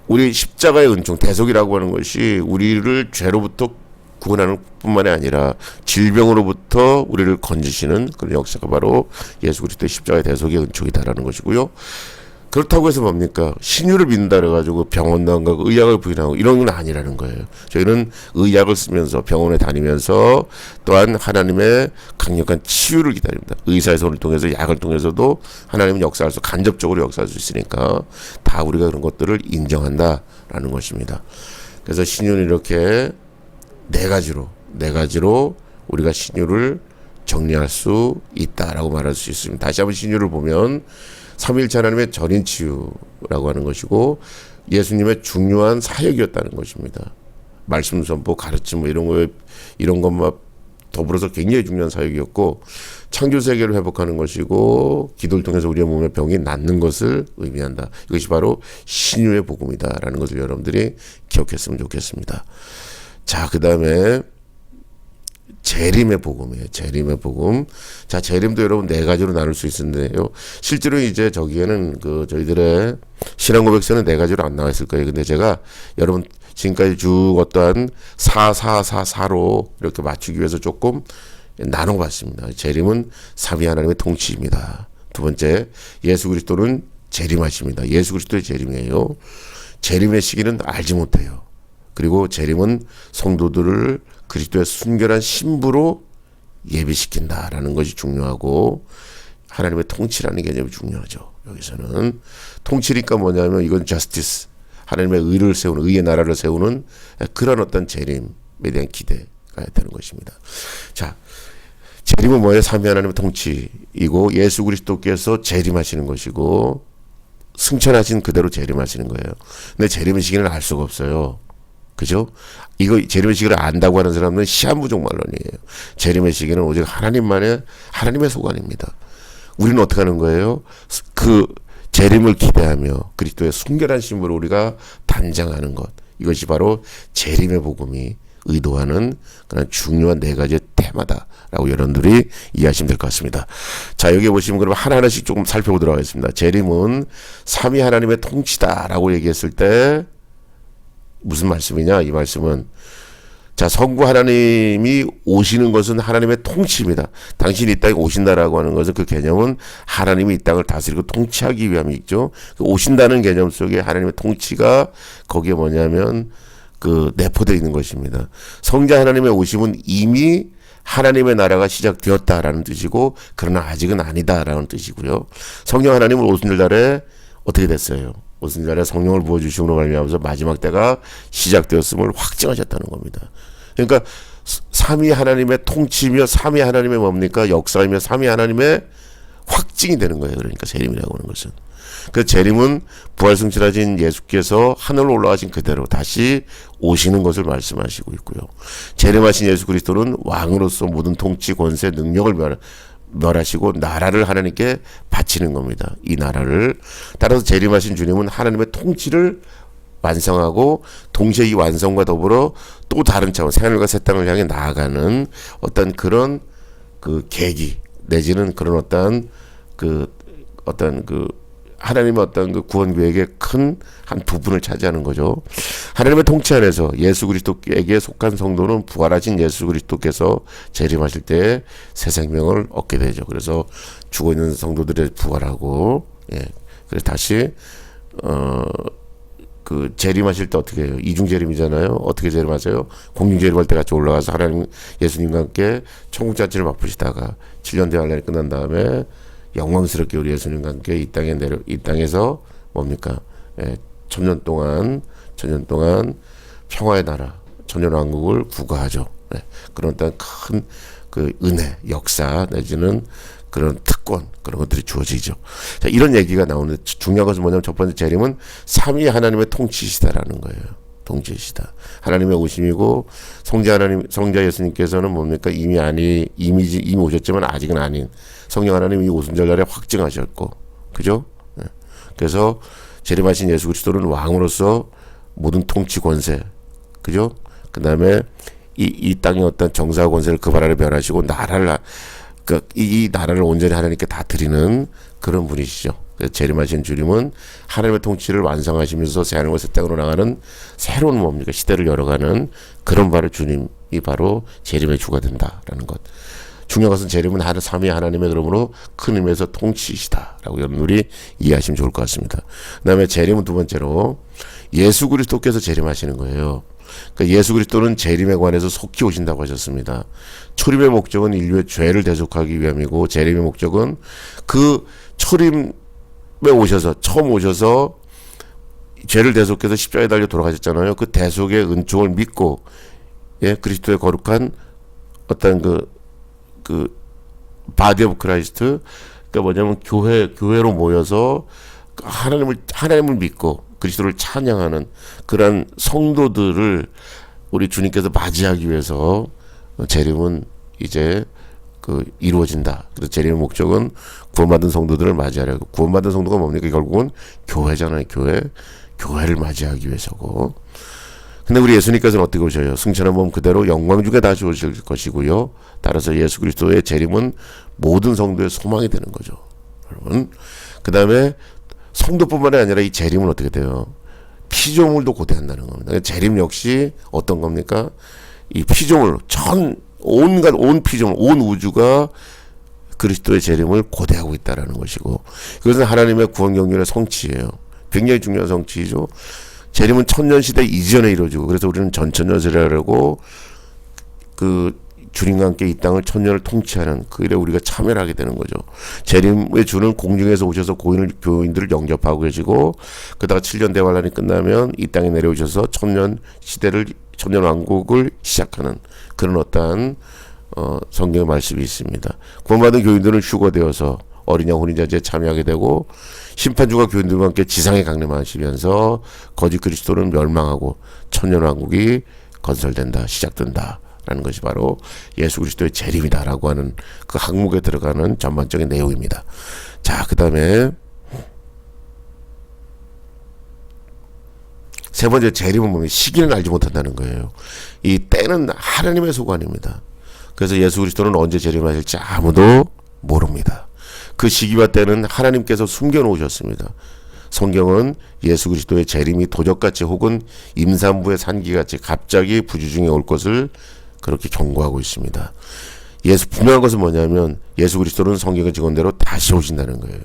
우리 십자가의 은총 대속이라고 하는 것이 우리를 죄로부터 구원하는 뿐만이 아니라 질병으로부터 우리를 건지시는 그런 역사가 바로 예수 그리스도의 십자가의 대속의 은총이다라는 것이고요. 그렇다고 해서 뭡니까? 신유를 믿는다 그래가지고 병원도 안 가고 의학을 부인하고 이런 건 아니라는 거예요. 저희는 의학을 쓰면서 병원에 다니면서 또한 하나님의 강력한 치유를 기다립니다. 의사의 손을 통해서 약을 통해서도 하나님은 역사할 수 간접적으로 역사할 수 있으니까 다 우리가 그런 것들을 인정한다라는 것입니다. 그래서 신유는 이렇게 네 가지로 우리가 신유를 정리할 수 있다라고 말할 수 있습니다. 다시 한번 신유를 보면 삼위일체 하나님의 전인치유라고 하는 것이고 예수님의 중요한 사역이었다는 것입니다. 말씀 선포, 가르침 이런 것만 더불어서 굉장히 중요한 사역이었고 창조 세계를 회복하는 것이고 기도를 통해서 우리의 몸의 병이 낫는 것을 의미한다. 이것이 바로 신유의 복음이다라는 것을 여러분들이 기억했으면 좋겠습니다. 자, 그 다음에 재림의 복음이에요. 재림의 복음. 자, 재림도 여러분 네 가지로 나눌 수 있는데요. 실제로 이제 저기에는 저희들의 신앙 고백서는 네 가지로 안 나와 있을 거예요. 근데 제가 여러분 지금까지 쭉 어떠한 4로 이렇게 맞추기 위해서 조금 나눠봤습니다. 재림은 삼위 하나님의 통치입니다. 두 번째, 예수 그리스도는 재림하십니다. 예수 그리스도의 재림이에요. 재림의 시기는 알지 못해요. 그리고 재림은 성도들을 그리스도의 순결한 신부로 예비시킨다라는 것이 중요하고 하나님의 통치라는 개념이 중요하죠. 여기서는 통치니까 뭐냐면 이건 저스티스, 하나님의 의를 세우는, 의의 나라를 세우는 그런 어떤 재림에 대한 기대가 되는 것입니다. 자, 재림은 뭐예요? 삼위 하나님의 통치이고 예수 그리스도께서 재림하시는 것이고 승천하신 그대로 재림하시는 거예요. 근데 재림의 시기는 알 수가 없어요. 그죠? 이거 재림의 시기를 안다고 하는 사람은 시한부종말론이에요. 재림의 시기는 오직 하나님의 소관입니다. 우리는 어떻게 하는 거예요? 그 재림을 기대하며 그리스도의 순결한 신부로 우리가 단장하는 것. 이것이 바로 재림의 복음이 의도하는 그런 중요한 네 가지의 테마다라고 여러분들이 이해하시면 될 것 같습니다. 자, 여기 보시면 그럼 하나하나씩 조금 살펴보도록 하겠습니다. 재림은 삼위 하나님의 통치다라고 얘기했을 때 무슨 말씀이냐? 이 말씀은 자, 성부 하나님이 오시는 것은 하나님의 통치입니다. 당신이 이 땅에 오신다라고 하는 것은 그 개념은 하나님이 이 땅을 다스리고 통치하기 위함이죠. 그 오신다는 개념 속에 하나님의 통치가 거기에 뭐냐면 내포되어 있는 것입니다. 성자 하나님의 오심은 이미 하나님의 나라가 시작되었다라는 뜻이고 그러나 아직은 아니다라는 뜻이고요. 성령 하나님은 오순절날에 어떻게 됐어요? 오순절날에 성령을 부어주심으로 말미암아서 마지막 때가 시작되었음을 확증하셨다는 겁니다. 그러니까 삼위 하나님의 통치며 삼위 하나님의 뭡니까? 역사이며 삼위 하나님의 확증이 되는 거예요. 그러니까 재림이라고 하는 것은. 그 재림은 부활승천하신 예수께서 하늘로 올라가신 그대로 다시 오시는 것을 말씀하시고 있고요. 재림하신 예수 그리스도는 왕으로서 모든 통치, 권세, 능력을 멸하시고 나라를 하나님께 바치는 겁니다. 이 나라를. 따라서 재림하신 주님은 하나님의 통치를 완성하고 동시에 이 완성과 더불어 또 다른 차원 새하늘과 새 땅을 향해 나아가는 어떤 그런 그 계기 내지는 그런 어떤 하나님의 어떤 그 구원 계획의 큰 한 부분을 차지하는 거죠. 하나님의 통치 안에서 예수 그리스도에게 속한 성도는 부활하신 예수 그리스도께서 재림하실 때 새 생명을 얻게 되죠. 그래서 죽어 있는 성도들의 부활하고, 예, 그래서 다시 그 재림하실 때 어떻게 해요? 이중 재림이잖아요. 어떻게 재림하세요? 공중 재림할 때 같이 올라가서 하나님 예수님과 함께 천국 잔치를 맛보시다가 7년 대환란이 끝난 다음에 영광스럽게 우리 예수님과 함께 이 땅에서 뭡니까? 예, 천년 동안 평화의 나라, 천년 왕국을 구가하죠. 네, 그런 어떤 큰 그 은혜, 역사 내지는 그런 특권 그런 것들이 주어지죠. 자, 이런 얘기가 나오는데 중요한 것은 뭐냐면 첫 번째 재림은 삼위 하나님의 통치시다라는 거예요. 통치시다. 하나님의 오심이고 성자 예수님께서는 뭡니까? 이미 오셨지만 아직은 아닌 성령 하나님이 오순절 날에 확증하셨고, 그죠? 네. 그래서 재림하신 예수 그리스도는 왕으로서 모든 통치 권세, 그죠? 그 다음에 이 땅의 어떤 정사 권세를 그 발 아래 멸하시고 이 나라를 온전히 하나님께 다 드리는 그런 분이시죠. 재림하신 주님은 하나님의 통치를 완성하시면서 새하늘과 새 땅으로 나가는 새로운 뭡니까? 시대를 열어가는 그런 바로 주님이 바로 재림의 주가 된다라는 것. 중요한 것은 재림은 삼위 하나님의 그러므로 큰 의미에서 통치이시다라고 여러분들이 이해하시면 좋을 것 같습니다. 그 다음에 재림은 두 번째로 예수 그리스도께서 재림하시는 거예요. 그러니까 예수 그리스도는 재림에 관해서 속히 오신다고 하셨습니다. 초림의 목적은 인류의 죄를 대속하기 위함이고 재림의 목적은 그 초림에 처음 오셔서 죄를 대속해서 십자가에 달려 돌아가셨잖아요. 그 대속의 은총을 믿고, 예, 그리스도의 거룩한 어떤 그 바디 오브 크라이스트, 그러니까 뭐냐면 교회로 모여서 하나님을 믿고 그리스도를 찬양하는 그러한 성도들을 우리 주님께서 맞이하기 위해서 재림은 이제 이루어진다. 그래서 재림의 목적은 구원받은 성도들을 맞이하려고. 구원받은 성도가 뭡니까? 결국은 교회잖아요. 교회를 맞이하기 위해서고. 근데 우리 예수님께서는 어떻게 오셔요? 승천한 몸 그대로 영광 중에 다시 오실 것이고요. 따라서 예수 그리스도의 재림은 모든 성도의 소망이 되는 거죠. 여러분. 그 다음에 성도뿐만 아니라 이 재림은 어떻게 돼요? 피조물도 고대한다는 겁니다. 재림 역시 어떤 겁니까? 이 피조물, 온 피조물, 온 우주가 그리스도의 재림을 고대하고 있다는 것이고, 이것은 하나님의 구원 경륜의 성취예요. 굉장히 중요한 성취이죠. 재림은 천년시대 이전에 이루어지고, 그래서 우리는 전천년세라고 주님과 함께 이 땅을 천년을 통치하는 그 일에 우리가 참여를 하게 되는 거죠. 재림의 주는 공중에서 오셔서 교인들을 영접하고 계시고, 그다가 7년 대환란이 끝나면 이 땅에 내려오셔서 천년 왕국을 시작하는 그런 어떠한 성경의 말씀이 있습니다. 구원받은 교인들은 휴거되어서 어린 양 혼인잔치에 참여하게 되고, 심판주가 교인들과 함께 지상에 강림하시면서 거짓 그리스도는 멸망하고 천년 왕국이 건설된다, 시작된다 라는 것이 바로 예수 그리스도의 재림이다라고 하는 그 항목에 들어가는 전반적인 내용입니다. 자, 그 다음에 세 번째 재림은 뭐냐면 시기는 알지 못한다는 거예요. 이 때는 하나님의 소관입니다. 그래서 예수 그리스도는 언제 재림하실지 아무도 모릅니다. 그 시기와 때는 하나님께서 숨겨놓으셨습니다. 성경은 예수 그리스도의 재림이 도적같이 혹은 임산부의 산기같이 갑자기 부주중에 올 것을 그렇게 경고하고 있습니다. 분명한 것은 뭐냐면 예수 그리스도는 성경의 증언대로 다시 오신다는 거예요.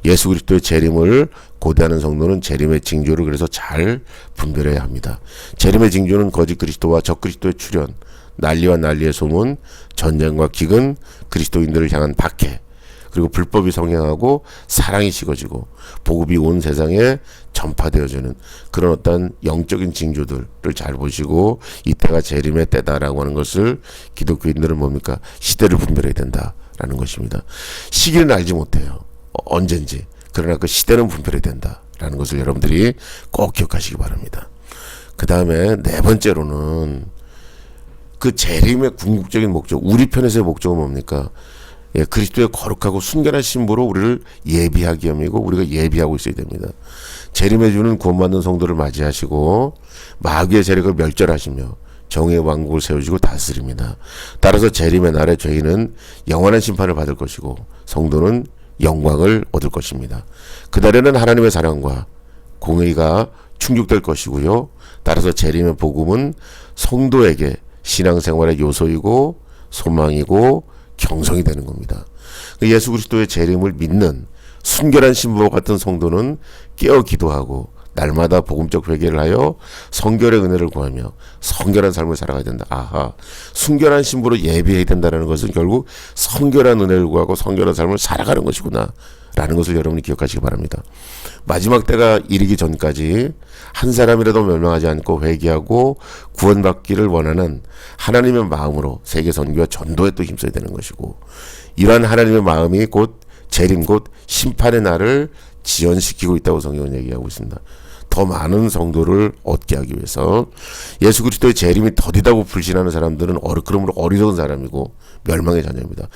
예수 그리스도의 재림을 고대하는 성도는 재림의 징조를 그래서 잘 분별해야 합니다. 재림의 징조는 거짓 그리스도와 적 그리스도의 출현, 난리와 난리의 소문, 전쟁과 기근, 그리스도인들을 향한 박해, 그리고 불법이 성행하고 사랑이 식어지고 복음이 온 세상에 전파되어지는 그런 어떤 영적인 징조들을 잘 보시고 이때가 재림의 때다라고 하는 것을 기독교인들은 뭡니까? 시대를 분별해야 된다라는 것입니다. 시기는 알지 못해요. 언젠지. 그러나 그 시대는 분별해야 된다라는 것을 여러분들이 꼭 기억하시기 바랍니다. 그 다음에 네 번째로는 그 재림의 궁극적인 목적, 우리 편에서의 목적은 뭡니까? 예, 그리스도의 거룩하고 순결한 신부로 우리를 예비하기 위함이고 우리가 예비하고 있어야 됩니다. 재림해 주는 구원받는 성도를 맞이하시고 마귀의 세력을 멸절하시며 정의의 왕국을 세우시고 다스립니다. 따라서 재림의 날에 죄인은 영원한 심판을 받을 것이고 성도는 영광을 얻을 것입니다. 그날에는 하나님의 사랑과 공의가 충족될 것이고요. 따라서 재림의 복음은 성도에게 신앙생활의 요소이고 소망이고 경성이 되는 겁니다. 예수 그리스도의 재림을 믿는 순결한 신부와 같은 성도는 깨어 기도하고 날마다 복음적 회개를 하여 성결의 은혜를 구하며 성결한 삶을 살아가야 된다. 아하, 순결한 신부로 예비해야 된다는 것은 결국 성결한 은혜를 구하고 성결한 삶을 살아가는 것이구나 라는 것을 여러분이 기억하시기 바랍니다. 마지막 때가 이르기 전까지 한 사람이라도 멸망하지 않고 회개하고 구원받기를 원하는 하나님의 마음으로 세계 선교와 전도에 또 힘써야 되는 것이고, 이러한 하나님의 마음이 곧 재림 곧 심판의 날을 지연시키고 있다고 성경은 얘기하고 있습니다. 더 많은 성도를 얻게 하기 위해서 예수 그리스도의 재림이 더디다고 불신하는 사람들은 그러므로 어리석은 사람이고 멸망의 자녀입니다.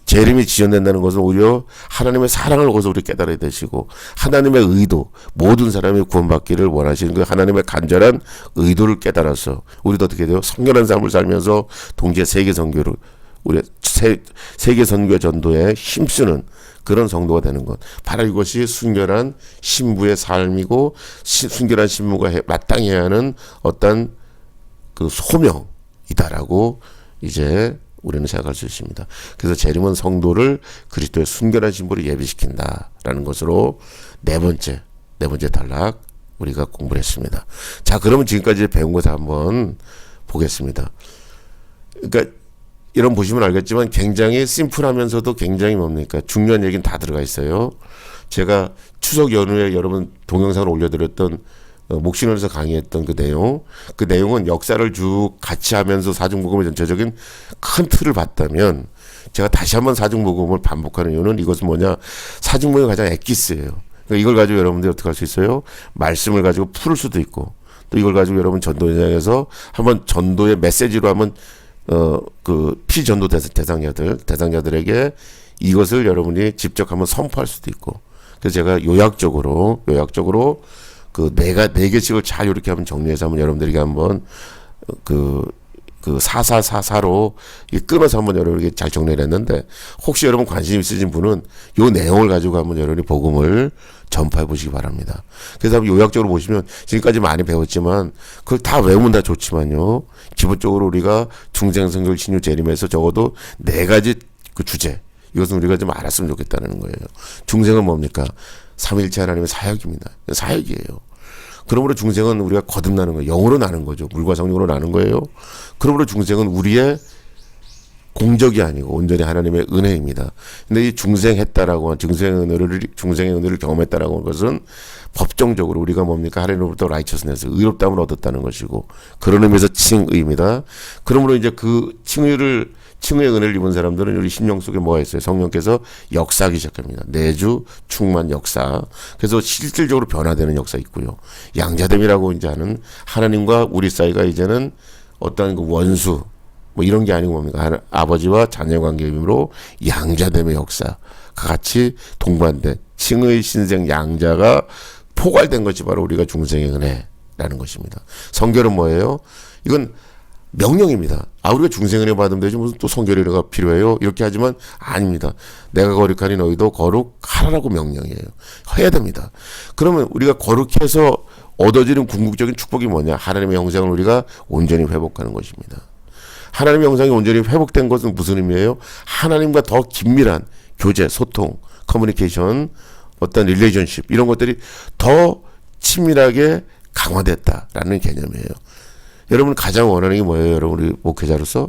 재림이 지연된다는 것은 오히려 하나님의 사랑을 거기서 우리 깨달아야 되시고 하나님의 의도, 모든 사람이 구원받기를 원하시는 그 하나님의 간절한 의도를 깨달아서 우리도 어떻게 돼요? 성결한 삶을 살면서 동시에 세계 선교를 우리 세계 선교 전도에 힘쓰는 그런 성도가 되는 것, 바로 이것이 순결한 신부의 삶이고 순결한 신부가 마땅히 해야 하는 어떤 그 소명이다라고 이제 우리는 생각할 수 있습니다. 그래서 재림은 성도를 그리스도의 순결한 신부로 예비시킨다라는 것으로 네 번째 단락 우리가 공부를 했습니다. 자, 그러면 지금까지 배운 것을 한번 보겠습니다. 그러니까 이런 보시면 알겠지만 굉장히 심플하면서도 굉장히 뭡니까? 중요한 얘기는 다 들어가 있어요. 제가 추석 연휴에 여러분 동영상을 올려드렸던 목신원에서 강의했던 그 내용은 역사를 쭉 같이 하면서 사중복음의 전체적인 큰 틀을 봤다면 제가 다시 한번 사중복음을 반복하는 이유는 이것은 뭐냐? 사중복음이 가장 엑기스예요. 그러니까 이걸 가지고 여러분들이 어떻게 할 수 있어요? 말씀을 가지고 풀을 수도 있고 또 이걸 가지고 여러분 전도 현장에서 한번 전도의 메시지로 한번 그 피전도 대상자들에게 이것을 여러분이 직접 한번 선포할 수도 있고, 그래서 제가 요약적으로 그 네 개씩을 잘 이렇게 한번 정리해서 한번 여러분들에게 한번 그 4444로 끊어서 한번 여러분에게 잘 정리를 했는데, 혹시 여러분 관심 있으신 분은 요 내용을 가지고 한번 여러분이 복음을 전파해 보시기 바랍니다. 그래서 한번 요약적으로 보시면 지금까지 많이 배웠지만 그걸 다 외우면 다 좋지만요. 기본적으로 우리가 중생선결 신유 재림에서 적어도 네 가지 그 주제, 이것은 우리가 좀 알았으면 좋겠다는 거예요. 중생은 뭡니까? 삼위일체 하나님의 사역입니다. 사역이에요. 그러므로 중생은 우리가 거듭나는 거예요. 영으로 나는 거죠. 물과 성령으로 나는 거예요. 그러므로 중생은 우리의 공적이 아니고 온전히 하나님의 은혜입니다. 근데 이 중생했다라고 중생의 은혜를 경험했다라고 하는 것은 법정적으로 우리가 뭡니까? 하나님으로부터 라이처스네스, 의롭다함을 얻었다는 것이고, 그런 의미에서 칭의입니다. 그러므로 이제 그 칭의의 은혜를 입은 사람들은 우리 심령 속에 뭐가 있어요? 성령께서 역사하기 시작합니다. 내주 충만 역사. 그래서 실질적으로 변화되는 역사 있고요. 양자됨이라고 이제 하는 하나님과 우리 사이가 이제는 어떤 그 원수 뭐 이런 게 아니고 뭡니까? 아버지와 자녀 관계임으로 양자됨의 역사가 같이 동반된 칭의 신생 양자가 포괄된 것이 바로 우리가 중생의 은혜라는 것입니다. 성결은 뭐예요? 이건 명령입니다. 우리가 중생의 은혜 받으면 되지 무슨 또 성결의 은혜가 필요해요? 이렇게 하지만 아닙니다. 내가 거룩하니 너희도 거룩하라고 명령이에요. 해야 됩니다. 그러면 우리가 거룩해서 얻어지는 궁극적인 축복이 뭐냐? 하나님의 형상을 우리가 온전히 회복하는 것입니다. 하나님의 형상이 온전히 회복된 것은 무슨 의미예요? 하나님과 더 긴밀한 교제, 소통, 커뮤니케이션, 어떤 릴레이션십 이런 것들이 더 친밀하게 강화됐다라는 개념이에요. 여러분 가장 원하는 게 뭐예요? 여러분 우리 목회자로서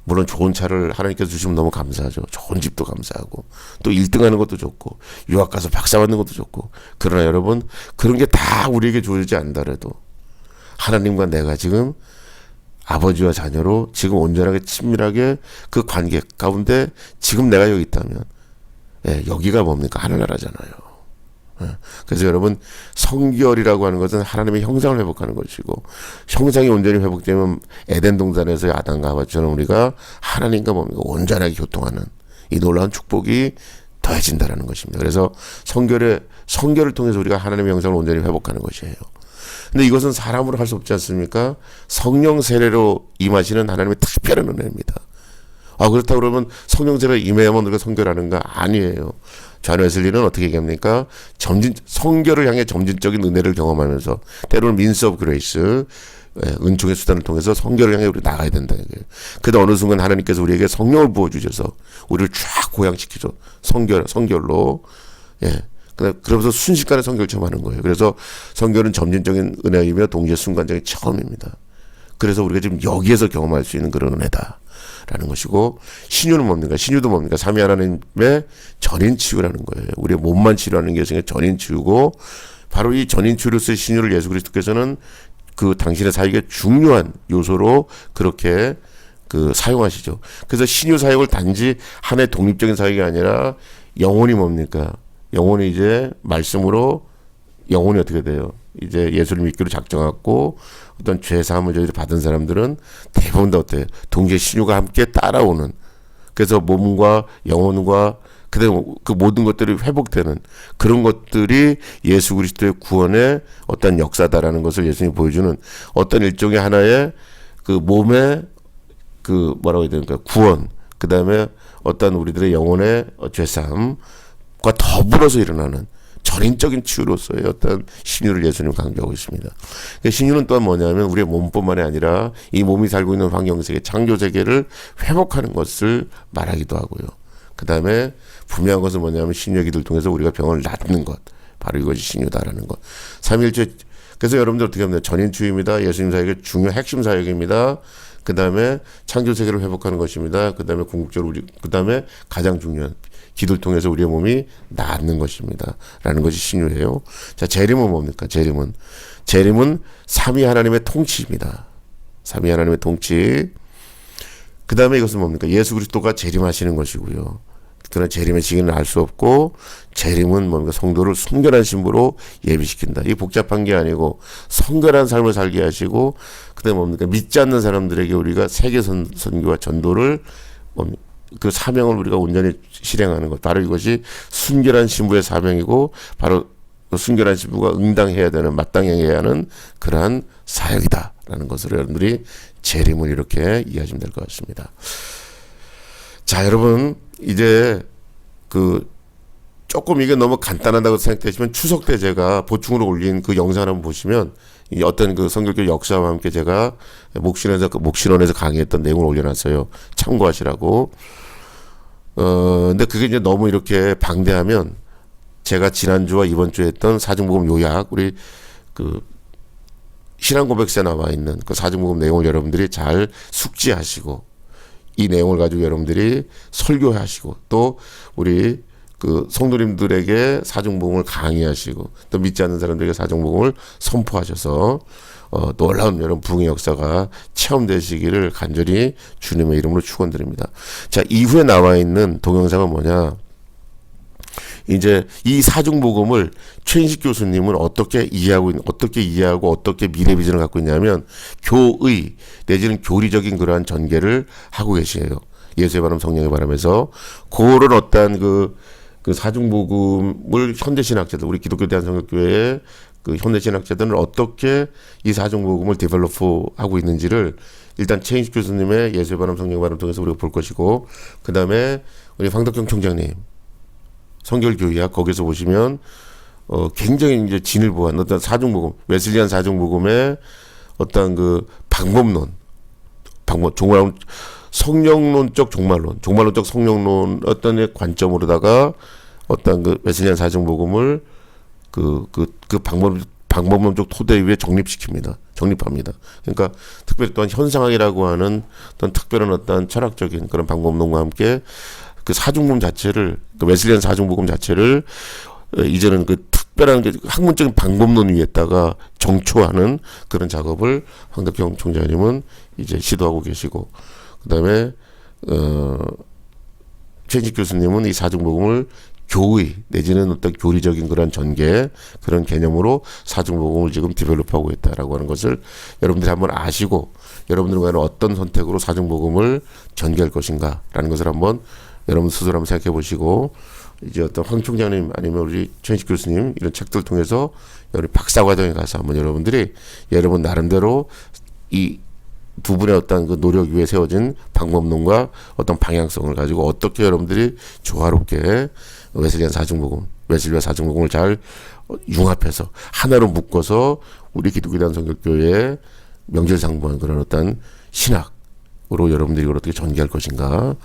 물론 좋은 차를 하나님께서 주시면 너무 감사하죠. 좋은 집도 감사하고 또 1등하는 것도 좋고 유학 가서 박사 받는 것도 좋고, 그러나 여러분 그런 게 다 우리에게 주어지지 않더라도 하나님과 내가 지금 아버지와 자녀로 지금 온전하게 친밀하게 그 관계 가운데 지금 내가 여기 있다면 여기가 뭡니까? 하늘나라잖아요. 그래서 여러분 성결이라고 하는 것은 하나님의 형상을 회복하는 것이고 형상이 온전히 회복되면 에덴 동산에서 아담과 하와처럼 우리가 하나님과 뭡니까 온전하게 교통하는 이 놀라운 축복이 더해진다라는 것입니다. 그래서 성결을 통해서 우리가 하나님의 형상을 온전히 회복하는 것이에요. 근데 이것은 사람으로 할 수 없지 않습니까? 성령 세례로 임하시는 하나님의 특별한 은혜입니다. 그렇다고 그러면 성령 세례로 임해야만 우리가 성결하는가? 아니에요. 존 웨슬리는 어떻게 얘기합니까? 성결을 향해 점진적인 은혜를 경험하면서 때로는 민스 오브 그레이스 은총의 수단을 통해서 성결을 향해 우리 나가야 된다. 그러다 어느 순간 하나님께서 우리에게 성령을 부어주셔서 우리를 쫙 고양시키죠. 성결로. 그러면서 순식간에 성결을 체험하는 거예요. 그래서 성결은 점진적인 은혜이며 동시에 순간적인 체험입니다. 그래서 우리가 지금 여기에서 경험할 수 있는 그런 은혜다라는 것이고 신유는 뭡니까? 신유도 뭡니까? 삼위 하나님의 전인 치유라는 거예요. 우리의 몸만 치료하는 게 전인 치유고 바로 이 전인 치유로서의 신유를 예수 그리스도께서는 그 당신의 사역의 중요한 요소로 그렇게 사용하시죠. 그래서 신유 사역을 단지 하나의 독립적인 사역이 아니라 영혼이 뭡니까? 영혼이 이제 말씀으로 영혼이 어떻게 돼요? 이제 예수를 믿기로 작정하고 어떤 죄 사함을 저희들이 받은 사람들은 대부분 다 어때요? 동시에 신유가 함께 따라오는 그래서 몸과 영혼과 그다음에 그 모든 것들이 회복되는 그런 것들이 예수 그리스도의 구원의 어떤 역사다라는 것을 예수님이 보여주는 어떤 일종의 하나의 그 몸의 그 뭐라고 해야 되는가 구원 그다음에 어떤 우리들의 영혼의 죄사함과 더불어서 일어나는 전인적인 치유로서의 어떤 신유를 예수님 강조하고 있습니다. 신유는 또한 뭐냐면 우리의 몸뿐만이 아니라 이 몸이 살고 있는 환경세계, 창조세계를 회복하는 것을 말하기도 하고요. 그 다음에 분명한 것은 뭐냐면 신유의 기도를 통해서 우리가 병을 낫는 것. 바로 이것이 신유다라는 것. 삼위일체. 그래서 여러분들 어떻게 하면 전인치유입니다. 예수님 사역의 중요한 핵심 사역입니다. 그 다음에 창조세계를 회복하는 것입니다. 그 다음에 궁극적으로 그 다음에 가장 중요한 기도를 통해서 우리의 몸이 낫는 것입니다. 라는 것이 신유예요. 자, 재림은 뭡니까? 재림은 삼위 하나님의 통치입니다. 삼위 하나님의 통치. 그 다음에 이것은 뭡니까? 예수 그리스도가 재림하시는 것이고요. 그러나 재림의 시기는 알 수 없고 재림은 뭡니까? 성도를 순결한 신부로 예비시킨다. 이 복잡한 게 아니고 성결한 삶을 살게 하시고 그다음에 뭡니까? 믿지 않는 사람들에게 우리가 세계 선교와 전도를 그 사명을 우리가 온전히 실행하는 것. 바로 이것이 순결한 신부의 사명이고 바로 순결한 신부가 응당해야 되는 마땅해야 하는 그러한 사역이다라는 것을 여러분들이 재림을 이렇게 이해하시면 될 것 같습니다. 자, 여러분 이제 조금 이게 너무 간단하다고 생각되시면 추석 때 제가 보충으로 올린 그 영상을 한번 보시면 이 어떤 그 성결교 역사와 함께 제가 목신원에서 강의했던 내용을 올려놨어요. 참고하시라고. 근데 그게 이제 너무 이렇게 방대하면 제가 지난주와 이번 주에 했던 사중복음 요약 우리 신앙고백서에 나와 있는 그 사중복음 내용을 여러분들이 잘 숙지하시고 이 내용을 가지고 여러분들이 설교하시고 또 우리 성도님들에게 사중복음을 강의하시고 또 믿지 않는 사람들에게 사중복음을 선포하셔서 놀라운 여러분 부흥의 역사가 체험되시기를 간절히 주님의 이름으로 축원드립니다. 자, 이후에 나와 있는 동영상은 뭐냐? 이제 이 사중복음을 최인식 교수님은 어떻게 이해하고 어떻게 미래 비전을 갖고 있냐면 교의 내지는 교리적인 그러한 전개를 하고 계시에요. 예수의 바람 성령의 바람에서 그런 어떠한 그 사중복음을 현대신학자들 우리 기독교 대한성결교회의 그 현대신학자들은 어떻게 이 사중복음을 디벨롭하고 있는지를 일단 최인식 교수님의 예수의 바람 성령의 바람 통해서 우리가 볼 것이고 그 다음에 우리 황덕경 총장님 성결교회학 거기서 보시면 굉장히 이제 진일보한 어떤 사중복음 웨슬리안 사중복음의 어떤 그 방법 성령론적 종말론적 성령론 어떤 관점으로다가 어떤 그 웨슬리안 사중복음을 그 방법론적 토대 위에 정립합니다. 그러니까 특별히 또한 현상학이라고 하는 어떤 특별한 어떤 철학적인 그런 방법론과 함께 그 사중복음 자체를 그 웨슬리안 사중복음 자체를 이제는 그 특별한 게 학문적인 방법론 위에다가 정초하는 그런 작업을 황덕경 총장님은 이제 시도하고 계시고 그다음에 최인식 교수님은 이 사중복음을 교의 내지는 어떤 교리적인 그런 전개 그런 개념으로 사중복음을 지금 디벨롭하고 있다라고 하는 것을 여러분들이 한번 아시고 여러분들은 과연 어떤 선택으로 사중복음을 전개할 것인가라는 것을 한번 여러분 스스로 한번 생각해 보시고 이제 어떤 황 총장님 아니면 우리 최인식 교수님 이런 책들 통해서 여러분 박사과정에 가서 한번 여러분들이 여러분 나름대로 이 두 분의 어떤 그 노력 위에 세워진 방법론과 어떤 방향성을 가지고 어떻게 여러분들이 조화롭게 웨슬리안 사중복음, 웨슬리와 사중복음을 잘 융합해서 하나로 묶어서 우리 기독교단 성결교회의 명실상부한 그런 어떤 신학으로 여러분들이 이걸 어떻게 전개할 것인가,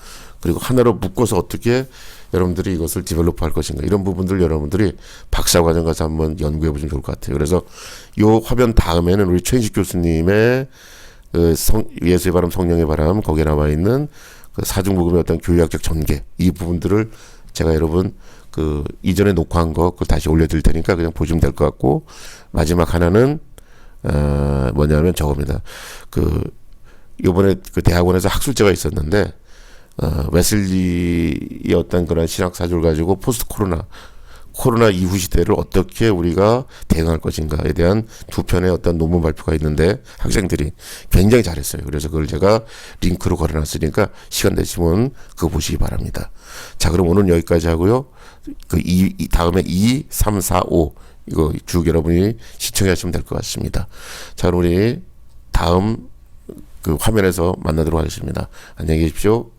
그리고 하나로 묶어서 어떻게 여러분들이 이것을 디벨롭할 것인가, 이런 부분들 여러분들이 박사과정 가서 한번 연구해 보시면 좋을 것 같아요. 그래서 이 화면 다음에는 우리 최인식 교수님의 그 예수의 바람 성령의 바람 거기에 나와 있는 그 사중복음의 어떤 교육학적 전개 이 부분들을 제가 여러분 그 이전에 녹화한 거 그걸 다시 올려드릴 테니까 그냥 보시면 될 것 같고, 마지막 하나는 뭐냐면 저겁니다. 그 요번에 그 대학원에서 학술제가 있었는데 웨슬리의 어떤 그런 신학 사조를 가지고 포스트 코로나 이후 시대를 어떻게 우리가 대응할 것인가에 대한 두 편의 어떤 논문 발표가 있는데 학생들이 굉장히 잘했어요. 그래서 그걸 제가 링크로 걸어놨으니까 시간 되시면 그거 보시기 바랍니다. 자, 그럼 오늘 여기까지 하고요. 그 다음에 2, 3, 4, 5 이거 쭉 여러분이 시청하시면 될 것 같습니다. 자, 그럼 우리 다음 그 화면에서 만나도록 하겠습니다. 안녕히 계십시오.